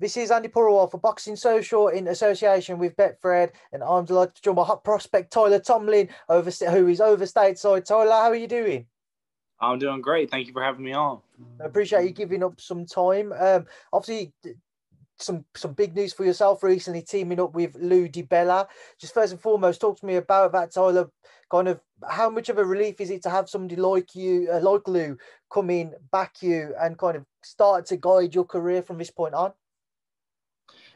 This is Andy Purewal for Boxing Social in association with Betfred, and I'm delighted to join my hot prospect Tyler Tomlin, who is over stateside. Tyler, how are you doing? I'm doing great. Thank you for having me on. I appreciate you giving up some time. Obviously, some big news for yourself recently, teaming up with Lou DiBella. Just first and foremost, talk to me about that, Tyler. Kind of how much of a relief is it to have somebody like you, like Lou, come in, back you, and kind of start to guide your career from this point on?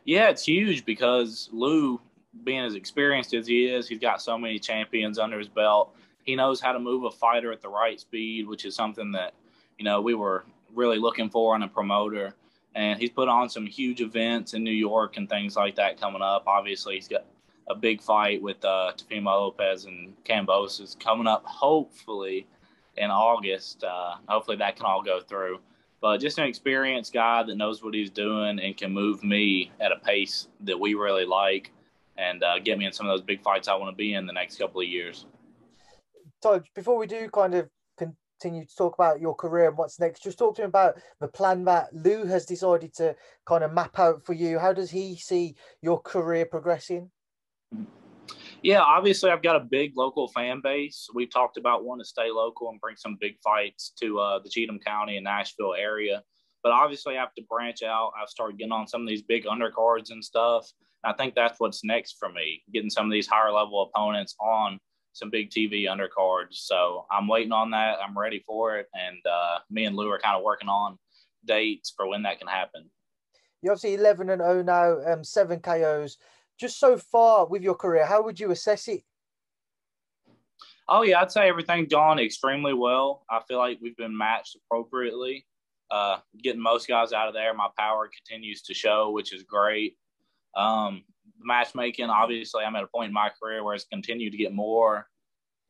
Yeah, it's huge because Lou, being as experienced as he is, he's got so many champions under his belt. He knows how to move a fighter at the right speed, which is something that, we were really looking for in a promoter. And he's put on some huge events in New York and things like that coming up. Obviously, he's got a big fight with Loma Lopez and Cambosis coming up, hopefully, in August. Hopefully that can all go through. But just an experienced guy that knows what he's doing and can move me at a pace that we really like and get me in some of those big fights I want to be in the next couple of years. So before we do kind of continue to talk about your career and what's next, just talk to me about the plan that Lou has decided to kind of map out for you. How does he see your career progressing? Yeah, obviously I've got a big local fan base. We've talked about wanting to stay local and bring some big fights to the Cheatham County and Nashville area. But obviously I have to branch out. I've started getting on some of these big undercards and stuff. And I think that's what's next for me, getting some of these higher level opponents on some big TV undercards. So I'm waiting on that. I'm ready for it. And me and Lou are kind of working on dates for when that can happen. You're obviously 11-0 now, 7 KOs. Just so far with your career, how would you assess it? Oh, yeah, I'd say everything's gone extremely well. I feel like we've been matched appropriately. Getting most guys out of there, my power continues to show, which is great. Matchmaking, obviously, I'm at a point in my career where it's continued to get more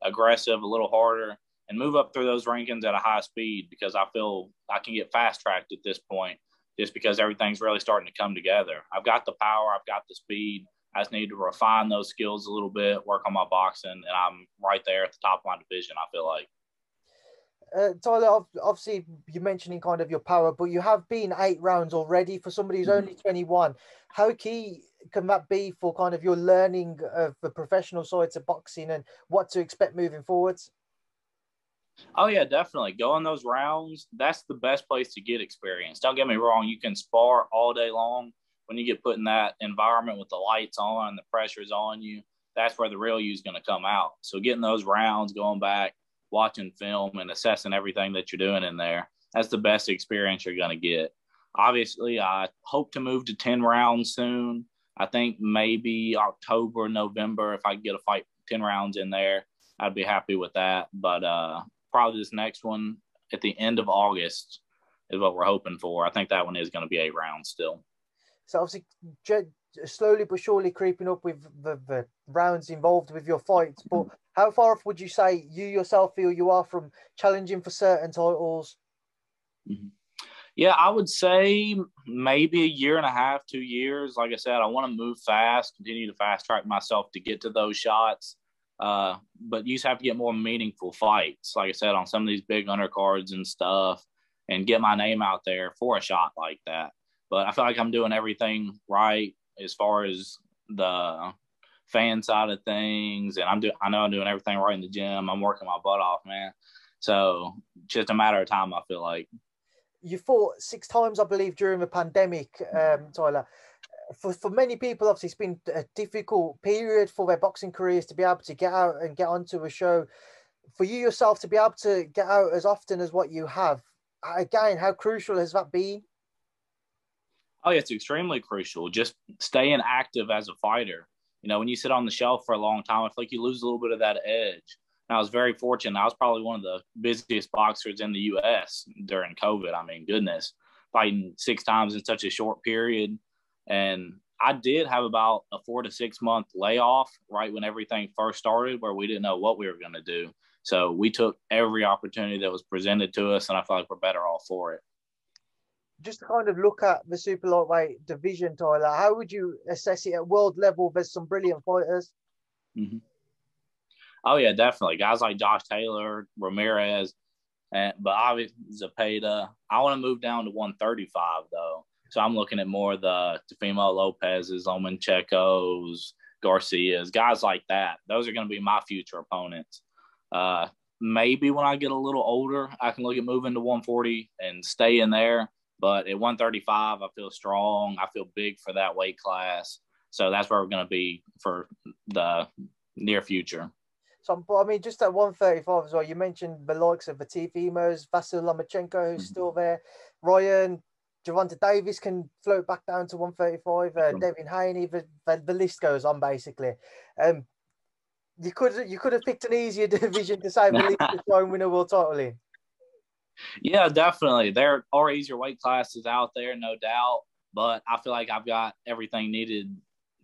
aggressive, a little harder, and move up through those rankings at a high speed because I feel I can get fast-tracked at this point just because everything's really starting to come together. I've got the power, I've got the speed. I just need to refine those skills a little bit, work on my boxing, and I'm right there at the top of my division, I feel like. Tyler, obviously you're mentioning kind of your power, but you have been 8 rounds already for somebody who's only 21. How key can that be for kind of your learning of the professional sides of boxing and what to expect moving forwards? Oh, yeah, definitely. Going those rounds, that's the best place to get experience. Don't get me wrong. You can spar all day long. When you get put in that environment with the lights on and the pressure's on you, that's where the real you is going to come out. So getting those rounds, going back, watching film and assessing everything that you're doing in there, that's the best experience you're going to get. Obviously, I hope to move to 10 rounds soon. I think maybe October, November, if I can get a fight 10 rounds in there, I'd be happy with that. But probably this next one at the end of August is what we're hoping for. I think that one is going to be 8 rounds still. So obviously slowly but surely creeping up with the rounds involved with your fights. But how far off would you say you yourself feel you are from challenging for certain titles? Yeah, I would say maybe a year and a half, 2 years. Like I said, I want to move fast, continue to fast track myself to get to those shots. But you just have to get more meaningful fights, like I said, on some of these big undercards and stuff, and get my name out there for a shot like that. But I feel like I'm doing everything right as far as the fan side of things, and I know I'm doing everything right in the gym. I'm working my butt off, man. So just a matter of time, I feel like. You fought 6 times, I believe, during the pandemic, Tyler. For many people, obviously, it's been a difficult period for their boxing careers to be able to get out and get onto a show. For you yourself to be able to get out as often as what you have, again, how crucial has that been? Oh, yeah, it's extremely crucial. Just staying active as a fighter. When you sit on the shelf for a long time, I feel like you lose a little bit of that edge. And I was very fortunate. I was probably one of the busiest boxers in the U.S. during COVID. I mean, goodness, fighting 6 times in such a short period. And I did have about a 4 to 6 month layoff right when everything first started where we didn't know what we were going to do. So we took every opportunity that was presented to us, and I feel like we're better off for it. Just to kind of look at the super lightweight division, Tyler, how would you assess it at world level? There's some brilliant fighters. Oh, yeah, definitely. Guys like Josh Taylor, Ramirez, but obviously Zepeda. I want to move down to 135, though. So I'm looking at more of the Loma Lopez's, Lomachenko's, Garcia's, guys like that. Those are going to be my future opponents. Maybe when I get a little older, I can look at moving to 140 and stay in there. But at 135, I feel strong. I feel big for that weight class. So that's where we're going to be for the near future. So, I mean, just at 135 as well, you mentioned the likes of the Teofimos, Vasyl Lomachenko, who's still there. Ryan, Gervonta Davis can float back down to 135. Devin Haney, the list goes on, basically. You could have picked an easier division to say the least to try and win a world title in. Yeah, definitely. There are easier weight classes out there, no doubt. But I feel like I've got everything needed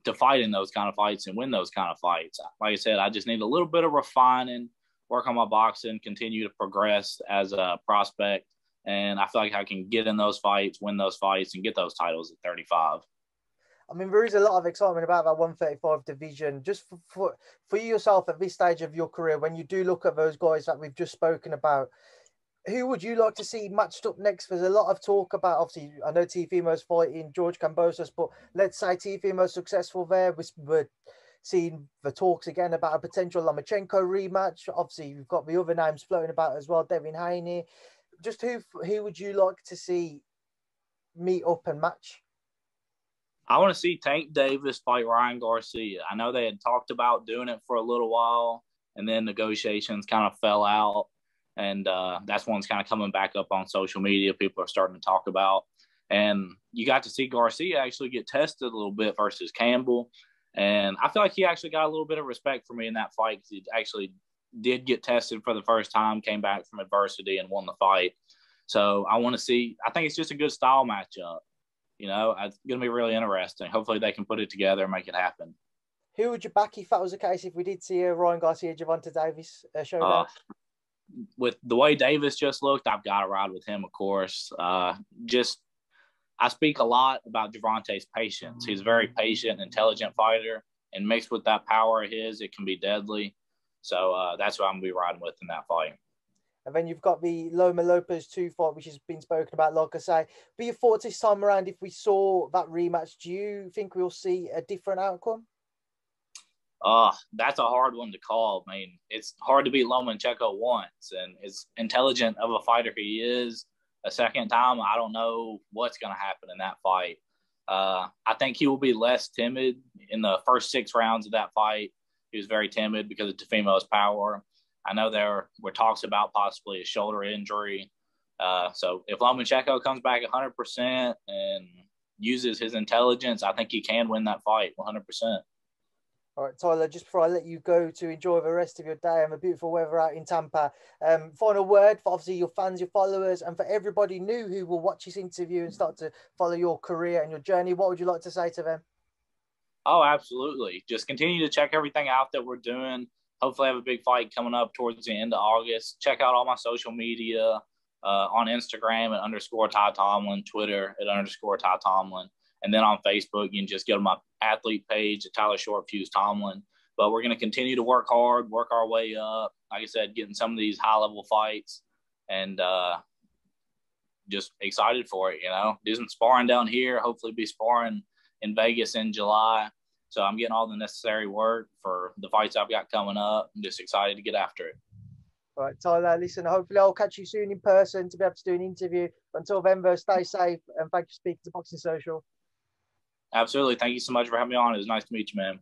to fight in those kind of fights and win those kind of fights. Like I said, I just need a little bit of refining, work on my boxing, continue to progress as a prospect. And I feel like I can get in those fights, win those fights, and get those titles at 35. I mean, there is a lot of excitement about that 135 division. Just for you yourself at this stage of your career, when you do look at those guys that we've just spoken about, who would you like to see matched up next? There's a lot of talk about, obviously, I know Teofimo's fighting George Kambosos, but let's say Teofimo's successful there. We're seeing the talks again about a potential Lomachenko rematch. Obviously, you've got the other names floating about as well, Devin Haney. Just who would you like to see meet up and match? I want to see Tank Davis fight Ryan Garcia. I know they had talked about doing it for a little while, and then negotiations kind of fell out. And that's one's kind of coming back up on social media. People are starting to talk about. And you got to see Garcia actually get tested a little bit versus Campbell. And I feel like he actually got a little bit of respect for me in that fight because he actually did get tested for the first time, came back from adversity and won the fight. So I want to see – I think it's just a good style matchup. You know, it's going to be really interesting. Hopefully they can put it together and make it happen. Who would you back if that was the case, if we did see a Ryan Garcia, Gervonta Davis showdown? With the way Davis just looked, I've got to ride with him, of course. I speak a lot about Gervonta's patience. He's a very patient, intelligent fighter, and mixed with that power of his, it can be deadly. So that's what I'm going to be riding with in that fight. And then you've got the Loma Lopez 2 fight, which has been spoken about, like I say. But your thoughts this time around, if we saw that rematch, do you think we'll see a different outcome? That's a hard one to call. I mean, it's hard to beat Lomachenko once, and as intelligent of a fighter he is, a second time, I don't know what's going to happen in that fight. I think he will be less timid in the first 6 rounds of that fight. He was very timid because of Teofimo's power. I know there were talks about possibly a shoulder injury. So if Lomachenko comes back 100% and uses his intelligence, I think he can win that fight 100%. All right, Tyler, just before I let you go to enjoy the rest of your day and the beautiful weather out in Tampa, final word for obviously your fans, your followers, and for everybody new who will watch this interview and start to follow your career and your journey. What would you like to say to them? Oh, absolutely. Just continue to check everything out that we're doing. Hopefully I have a big fight coming up towards the end of August. Check out all my social media on Instagram at _Ty Tomlin, Twitter at _Ty Tomlin. And then on Facebook, you can just go to my athlete page at Tyler Short-Fuse Tomlin. But we're going to continue to work hard, work our way up. Like I said, getting some of these high-level fights and just excited for it, you know. Do some sparring down here, hopefully be sparring in Vegas in July. So I'm getting all the necessary work for the fights I've got coming up. I'm just excited to get after it. All right, Tyler, listen, hopefully I'll catch you soon in person to be able to do an interview. Until then, though, stay safe and thank you for speaking to Boxing Social. Absolutely. Thank you so much for having me on. It was nice to meet you, man.